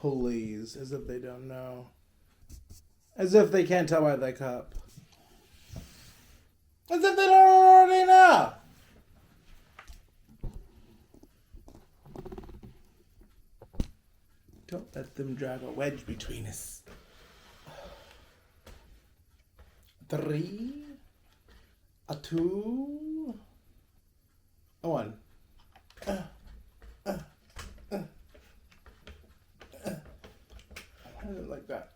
Please, as if they don't know. As if they can't tell by the cup. As if they don't already know. Don't let them drive a wedge between us. 3, a 2, a 1. I didn't like that.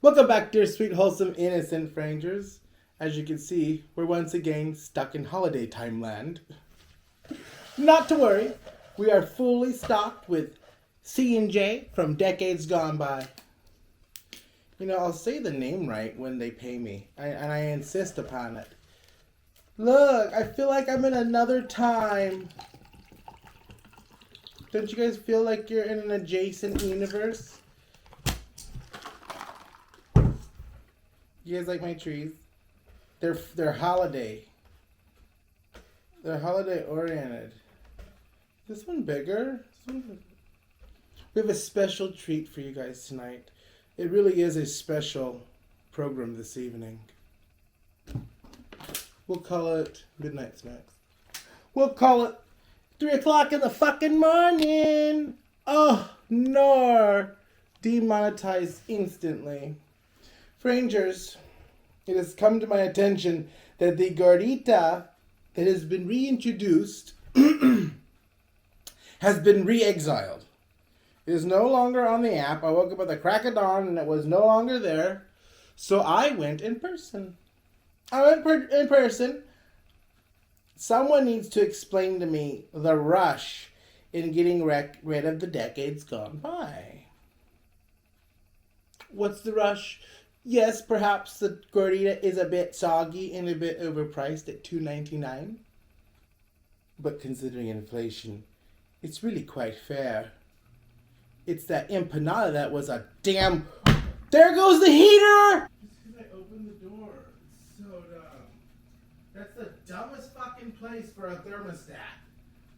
Welcome back, dear sweet, wholesome, innocent frangers. As you can see, we're once again stuck in holiday time land. Not to worry, we are fully stocked with C&J from decades gone by. You know, I'll say the name right when they pay me, and I insist upon it. Look, I feel like I'm in another time. Don't you guys feel like you're in an adjacent universe? You guys like my trees? They're holiday. They're holiday oriented. This one bigger? We have a special treat for you guys tonight. It really is a special program this evening. We'll call it Midnight Snacks. We'll call it 3 o'clock in the fucking morning. Oh, no. Demonetized instantly. Frangers, it has come to my attention that the Gordita that has been reintroduced has been re-exiled. It is no longer on the app. I woke up at the crack of dawn and it was no longer there. So I went in person. In person. Someone needs to explain to me the rush in getting rid of the decades gone by. What's the rush? Yes, perhaps the Gordita is a bit soggy and a bit overpriced at $2.99. But considering inflation, it's really quite fair. It's that empanada that was a damn... There goes the heater! Just because I opened the door. It's so dumb. That's the dumbest fucking place for a thermostat.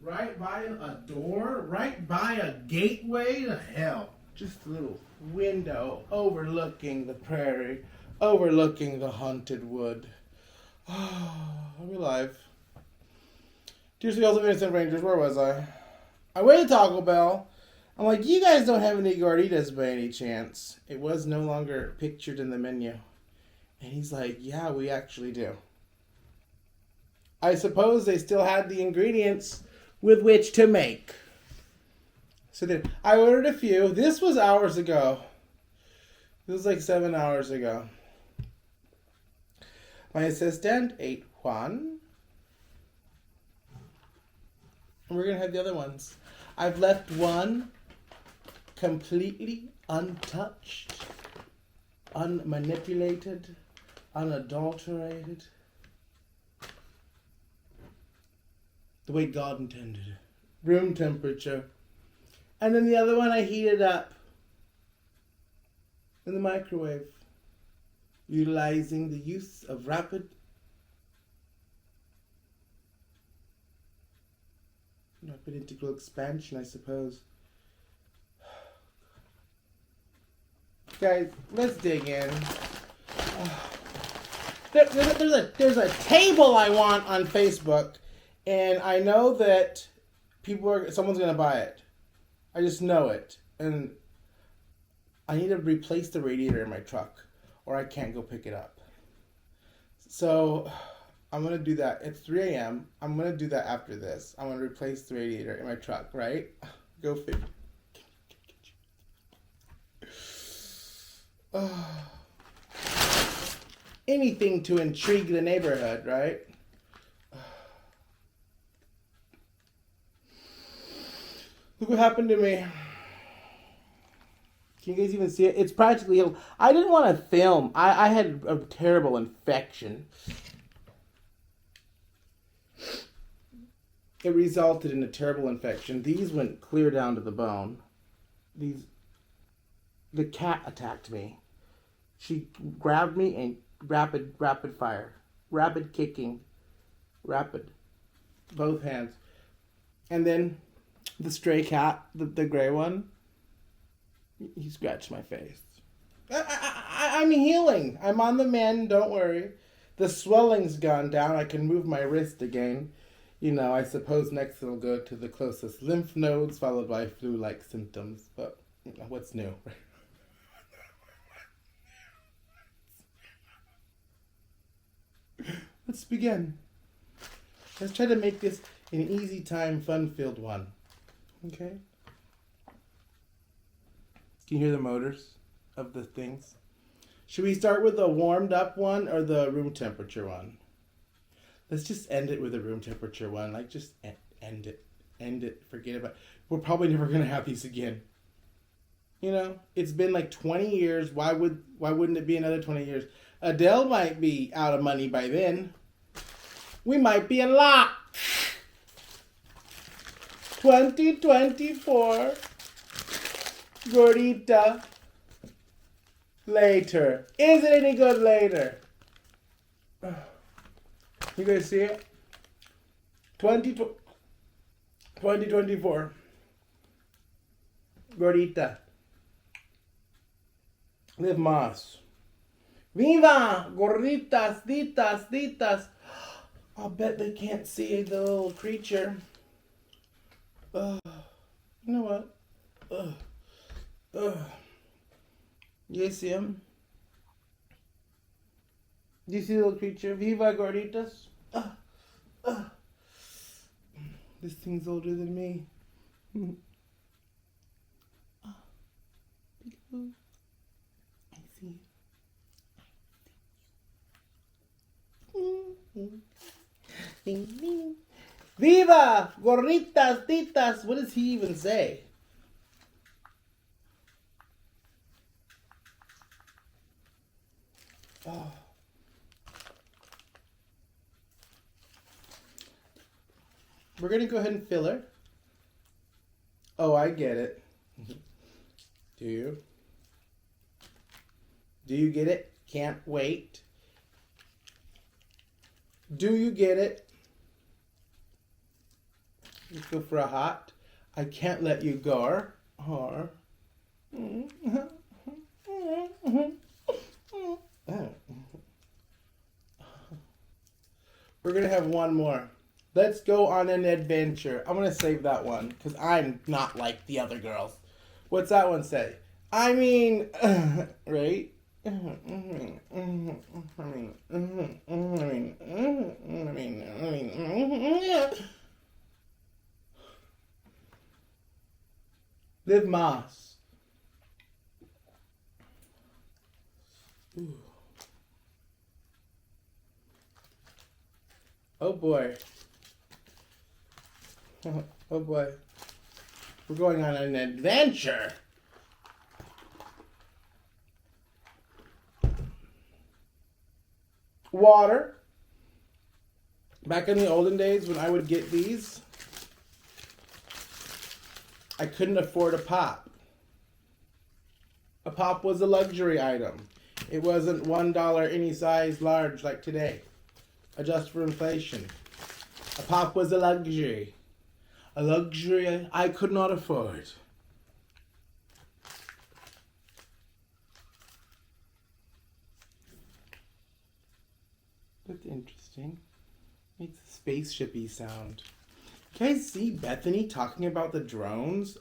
Right by a door? Right by a gateway to hell. Just a little window overlooking the prairie, overlooking the haunted wood. Oh, are we live? Dear sweet, also innocent rangers, where was I? I went to Taco Bell. I'm like, you guys don't have any Gorditas by any chance? It was no longer pictured in the menu. And he's like, yeah, we actually do. I suppose they still had the ingredients with which to make. So then I ordered a few. This was hours ago. This was like 7 hours ago. My assistant ate one. And we're going to have the other ones. I've left one completely untouched, unmanipulated, unadulterated. The way God intended. Room temperature. And then the other one I heated up in the microwave, utilizing the use of rapid integral expansion, I suppose. Guys, let's dig in. There's a table I want on Facebook, and I know that someone's gonna buy it. I just know it, and I need to replace the radiator in my truck, or I can't go pick it up. So I'm going to do that. It's 3 a.m. I'm going to do that after this. I'm going to replace the radiator in my truck, right? Go figure. Anything to intrigue the neighborhood, right? Look what happened to me. Can you guys even see it? It's practically healed. I didn't want to film. I had a terrible infection. It resulted in a terrible infection. These went clear down to the bone. The cat attacked me. She grabbed me and rapid fire. Rapid kicking. Rapid. Both hands. And then the stray cat, the gray one, he scratched my face. I'm healing. I'm on the mend, don't worry. The swelling's gone down. I can move my wrist again. You know, I suppose next it'll go to the closest lymph nodes, followed by flu-like symptoms. But what's new? Let's begin. Let's try to make this an easy time, fun-filled one. Okay? Can you hear the motors of the things? Should we start with the warmed up one or the room temperature one? Let's just end it with a room temperature one. Like, just end it. End it. Forget about it. We're probably never going to have these again. You know, it's been like 20 years. Why wouldn't it be another 20 years? Adele might be out of money by then. We might be in luck. 2024. Gordita. Later. Is it any good later? You guys see it? 2024. Gordita. Liv Moss. Viva Gorditas, ditas, ditas. I'll bet they can't see the little creature. You know what? You see him? Do you see the little creature? Viva Gorditas. This thing's older than me. I see you. Viva Gorditas, titas. What does he even say? Oh. We're going to go ahead and fill her. Oh, I get it. Do you? Do you get it? Can't wait. Do you get it? Let's go for a hot. I can't let you go. Or. We're going to have one more. Let's go on an adventure. I'm going to save that one because I'm not like the other girls. What's that one say? I mean, right? Liv Moss. Ooh. Oh boy. Oh boy. We're going on an adventure. Water. Back in the olden days when I would get these, I couldn't afford a pop. A pop was a luxury item. It wasn't $1 any size large like today. Adjust for inflation. A pop was a luxury. A luxury I could not afford. That's interesting. Makes a spaceshipy sound. Can I see Bethany talking about the drones?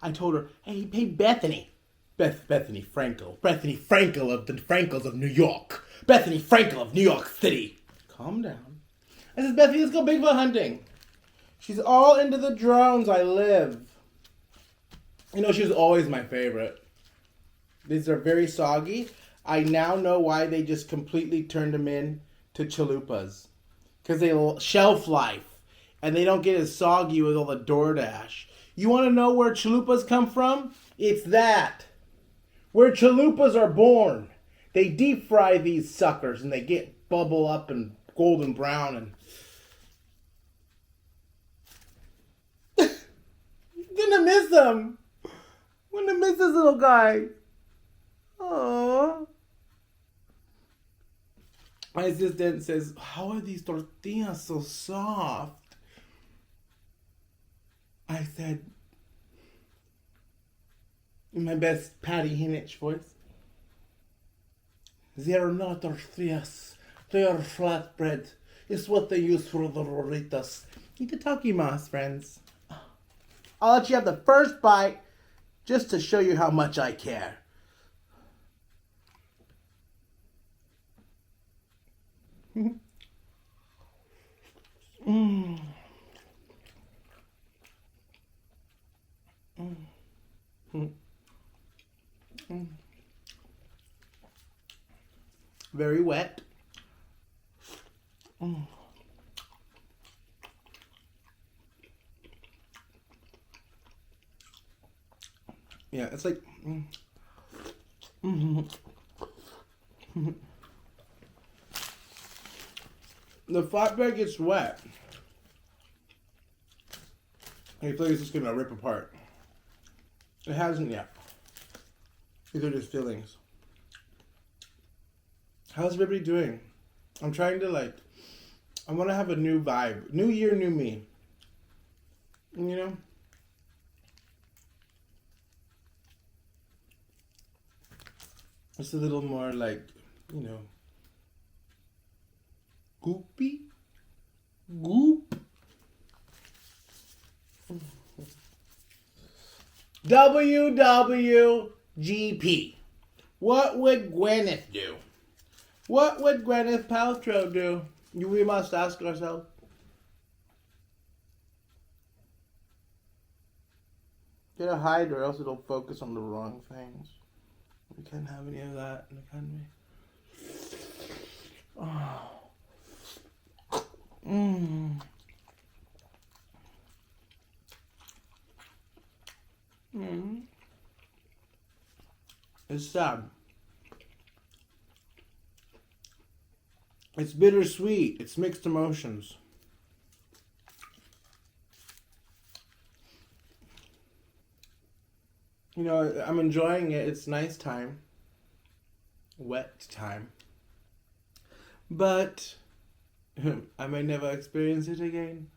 I told her, hey Bethany. Bethany Frankel. Bethany Frankel of the Frankels of New York. Bethany Frankel of New York City. Calm down. I said, Bethany, let's go Bigfoot hunting. She's all into the drones. I live. You know, she was always my favorite. These are very soggy. I now know why they just completely turned them in to chalupas. Because they shelf life. And they don't get as soggy with all the DoorDash. You want to know where chalupas come from? It's that. Where chalupas are born. They deep fry these suckers and they get bubble up and golden brown and... Gonna miss him. Gonna miss this little guy. Aww. My assistant says, how are these tortillas so soft? I said, in my best Patty Hinich voice, they are not tortillas. They are flatbread. It's what they use for the gorditas. Itadakimasu, friends. I'll let you have the first bite just to show you how much I care. Very wet. Yeah, it's like... The flatbread gets wet. I feel like it's just gonna rip apart. It hasn't yet. These are just feelings. How's everybody doing? I'm trying to I want to have a new vibe. New year, new me. You know? It's a little more goopy? Goop? WWGP. What would Gwyneth do? What would Gwyneth Paltrow do? We must ask ourselves. Gotta hide or else it'll focus on the wrong things. We can't have any of that, can we? Oh. It's sad. It's bittersweet. It's mixed emotions. You know, I'm enjoying it. It's nice time. Wet time. But I may never experience it again.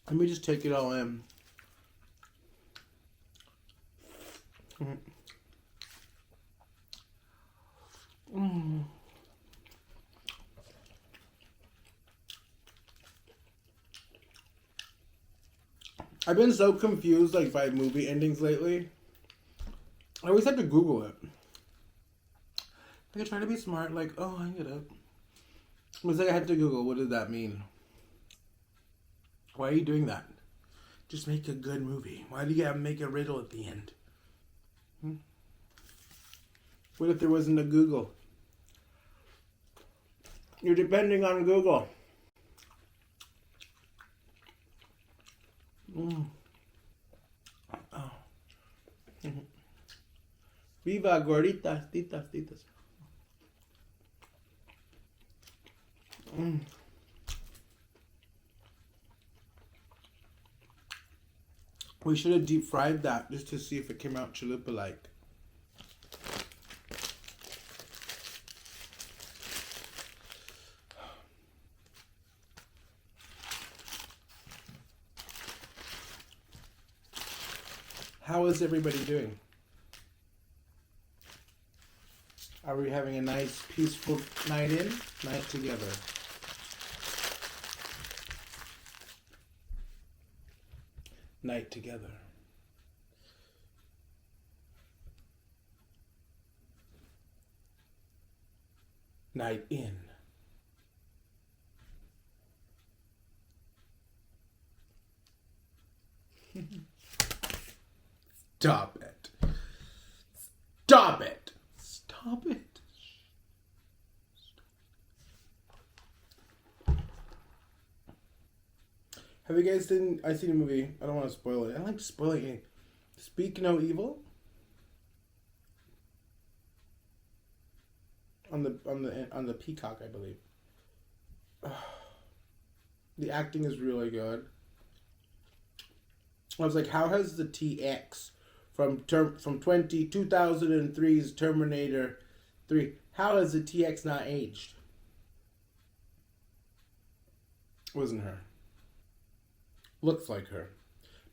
Let me just take it all in. I've been so confused by movie endings lately. I always have to Google it. I try to be smart, I get it. It was I had to Google, what did that mean? Why are you doing that? Just make a good movie. Why do you gotta make a riddle at the end? What if there wasn't a Google? You're depending on Google. Oh. Viva gorditas, titas. We should have deep fried that just to see if it came out chalupa-like. How is everybody doing? Are we having a nice, peaceful night together? Night together. Night in. Stop it. Stop it. Stop it. Have you guys seen? I seen a movie. I don't want to spoil it. I don't like spoiling it. Speak No Evil. On the Peacock, I believe. The acting is really good. I was like, how has the TX from 2003's Terminator 3, how has the TX not aged? Wasn't her. Looks like her.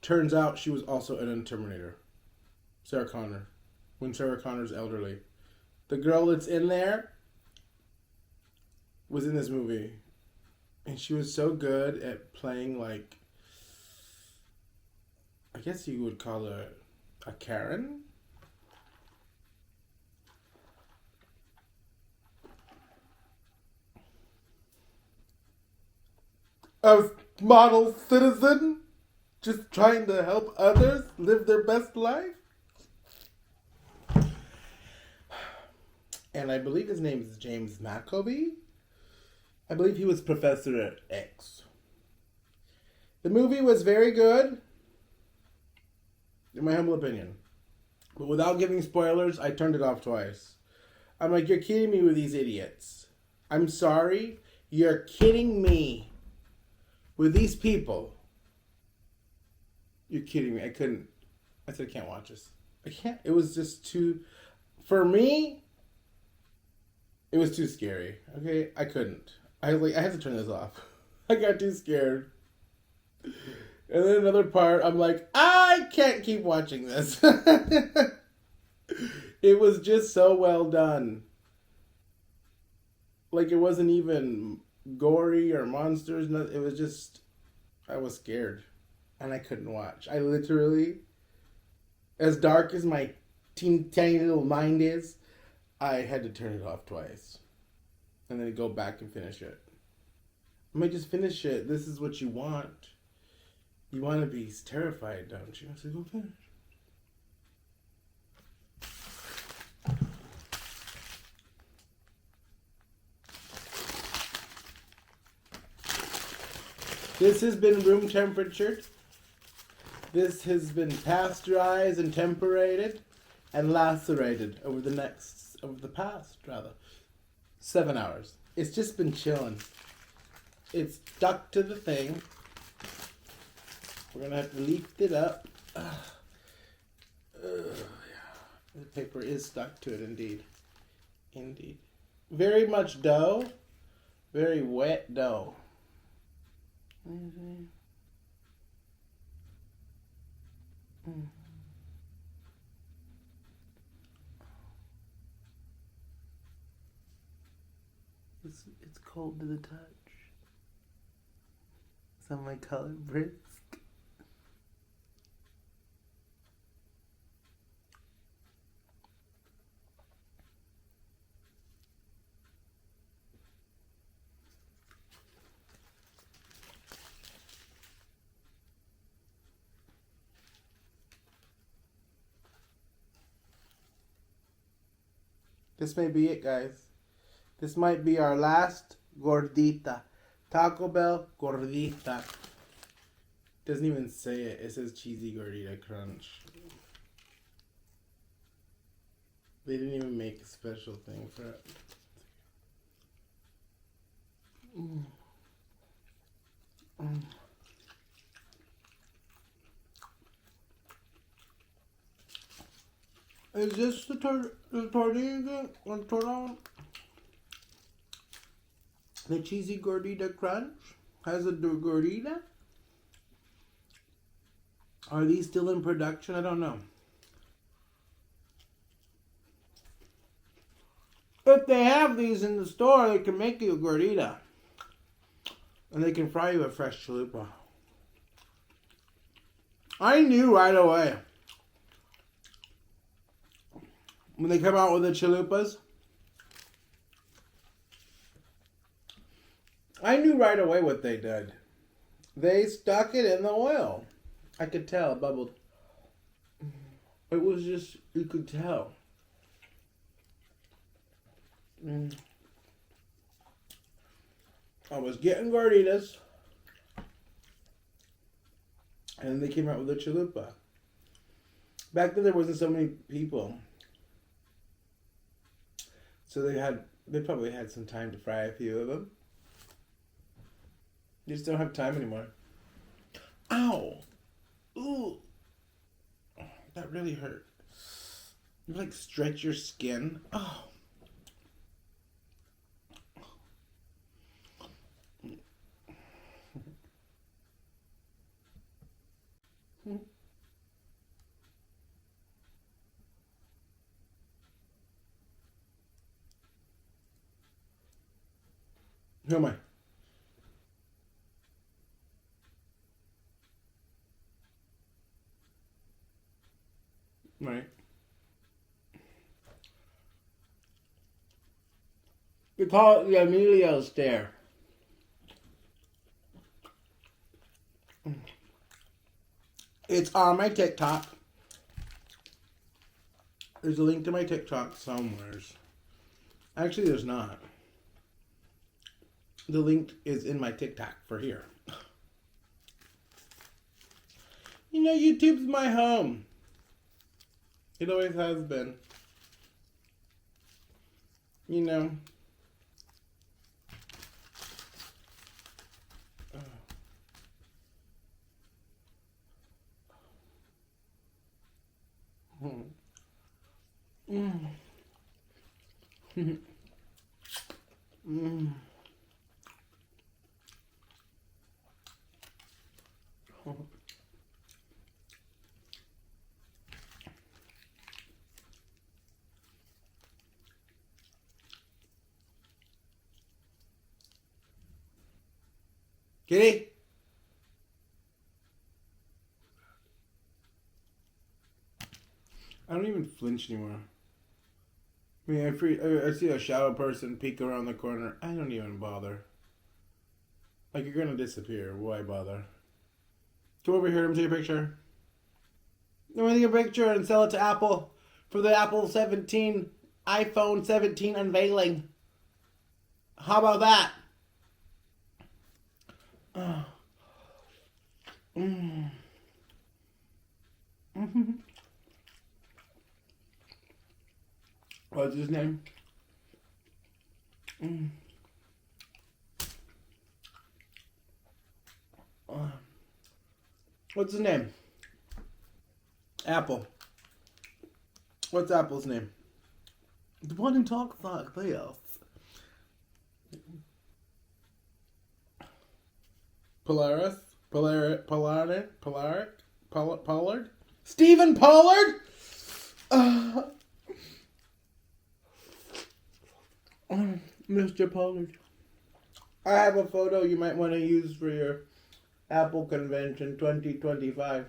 Turns out she was also in a Terminator. Sarah Connor. When Sarah Connor's elderly. The girl that's in there was in this movie. And she was so good at playing, like, I guess you would call her a Karen? A model citizen? Just trying to help others live their best life? And I believe his name is James McAvoy. I believe he was Professor at X. The movie was very good, in my humble opinion. But without giving spoilers, I turned it off twice. I'm like, you're kidding me with these idiots. I'm sorry, you're kidding me with these people. You're kidding me. I couldn't. I said, I can't watch this. I can't. It was just too, for me, it was too scary. Okay? I couldn't. I was like, I had to turn this off. I got too scared. And then another part, I'm like, I can't keep watching this. It was just so well done. Like, it wasn't even gory or monsters. It was just, I was scared. And I couldn't watch. I literally, as dark as my tiny little mind is, I had to turn it off twice. And then go back and finish it. I might just finish it. This is what you want. You want to be terrified, don't you? So go finish. This has been room temperatured. This has been pasteurized and temperated and lacerated over the past 7 hours. It's just been chilling. It's stuck to the thing. We're going to have to lift it up. Yeah. The paper is stuck to it, indeed. Indeed. Very much dough. Very wet dough. Mm-hmm. Mm. It's cold to the touch. Some might call it brisk. This may be it, guys. This might be our last gordita. Taco Bell gordita. Doesn't even say it. It says cheesy gordita crunch. They didn't even make a special thing for it. Mm. Mm. Is this the tortilla? The cheesy gordita crunch has a gordita? Are these still in production? I don't know. If they have these in the store, they can make you a gordita. And they can fry you a fresh chalupa. I knew right away. When they come out with the chalupas, I knew right away what they did. They stuck it in the oil. I could tell it bubbled. It was just, you could tell. I was getting gorditas. And then they came out with a chalupa. Back then there wasn't so many people. So they probably had some time to fry a few of them. You just don't have time anymore. Ow! Ooh, that really hurt. You like stretch your skin. Oh. Who am I? Right. We call it the Emilio stare. It's on my TikTok. There's a link to my TikTok somewheres. Actually, there's not. The link is in my TikTok for here. You know, YouTube's my home. It always has been. You know. Kitty? I don't even flinch anymore. I mean, I see a shadow person peek around the corner. I don't even bother. Like, you're gonna disappear. Why bother? Come over here. Let me take a picture. Let me take a picture and sell it to Apple for the Apple 17, iPhone 17 unveiling. How about that? What's his name? What's his name? Apple. What's Apple's name? The one who talks like this. Polaris? Pollard? Stephen Pollard? Mr. Pollard. I have a photo you might want to use for your Apple Convention 2025.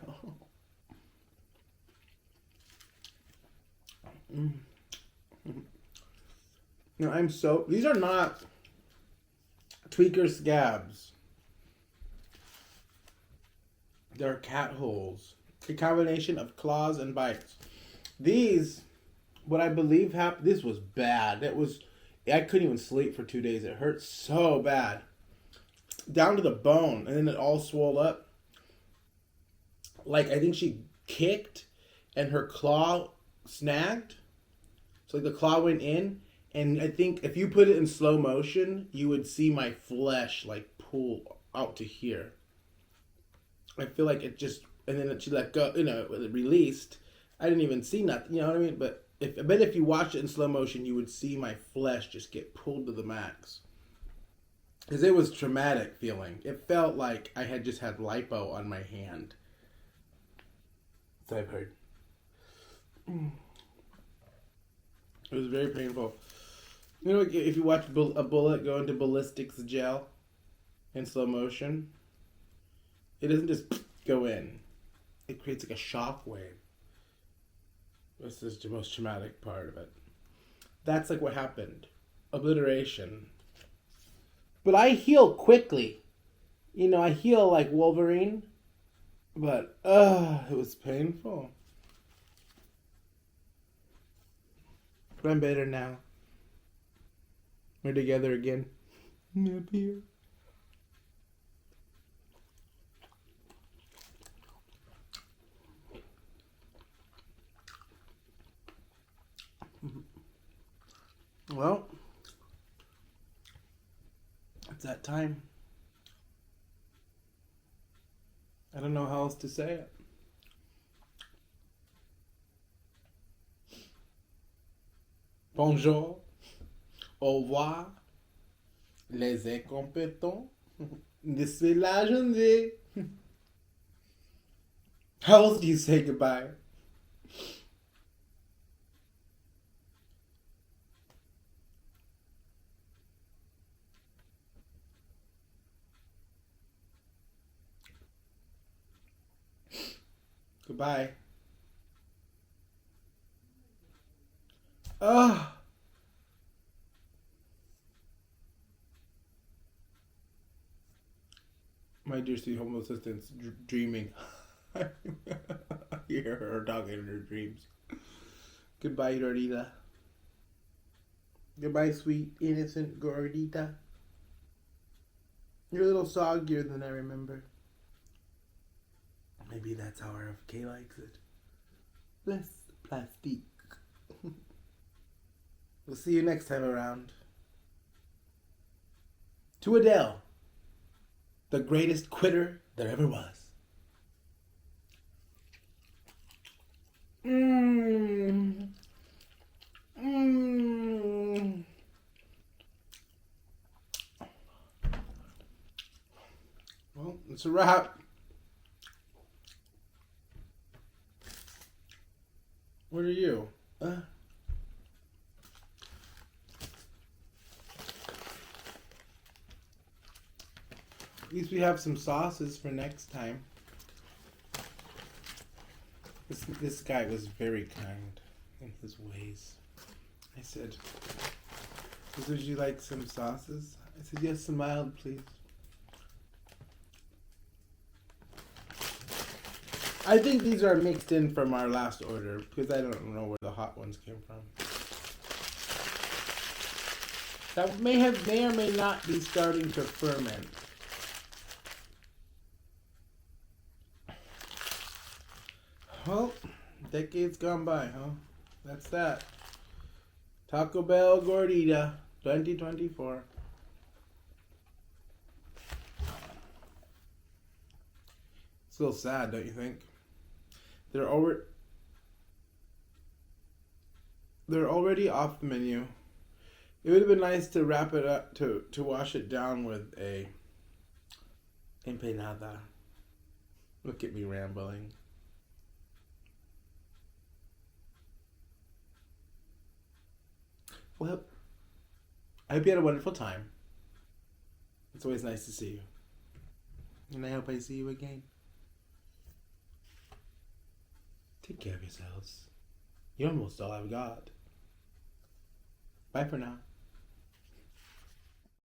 No, I'm so... These are not tweaker scabs. They're cat holes. A combination of claws and bites. These, what I believe happened... This was bad. I couldn't even sleep for 2 days. It hurt so bad. Down to the bone. And then it all swelled up. Like, I think she kicked and her claw snagged. So, like, the claw went in. And I think if you put it in slow motion, you would see my flesh, like, pull out to here. I feel like it just... And then she let go, it released. I didn't even see nothing, you know what I mean? But if you watch it in slow motion, you would see my flesh just get pulled to the max. Because it was traumatic feeling. It felt like I had just had lipo on my hand. So I've heard. It was very painful. You know, if you watch a bullet go into ballistics gel in slow motion, it doesn't just go in. It creates like a shock wave. This is the most traumatic part of it. That's like what happened. Obliteration. But I heal quickly. You know, I heal like Wolverine. But, it was painful. But I'm better now. We're together again. Up here. Well, it's that time. I don't know how else to say it. Bonjour. Au revoir. Les incompétents. C'est la journée. How else do you say goodbye? Goodbye. Ah. My dear sweet home assistant's dreaming. I hear her talking in her dreams. Goodbye, Gordita. Goodbye, sweet, innocent Gordita. You're a little soggier than I remember. Maybe that's how RFK likes it. Less plastique. We'll see you next time around. To Adele, the greatest quitter there ever was. Mmm. Mmm. Well, it's a wrap. What are you? At least we have some sauces for next time. This guy was very kind in his ways. I said, would you like some sauces? I said, yes, some mild, please. I think these are mixed in from our last order because I don't know where the hot ones came from. That may or may not be starting to ferment. Well, decades gone by, huh? That's that. Taco Bell Gordita 2024. It's a little sad, don't you think? They're already off the menu. It would have been nice to wrap it up, to wash it down with a empanada. Look at me rambling. Well, I hope you had a wonderful time. It's always nice to see you. And I hope I see you again. Take care of yourselves. You're almost all I've got. Bye for now.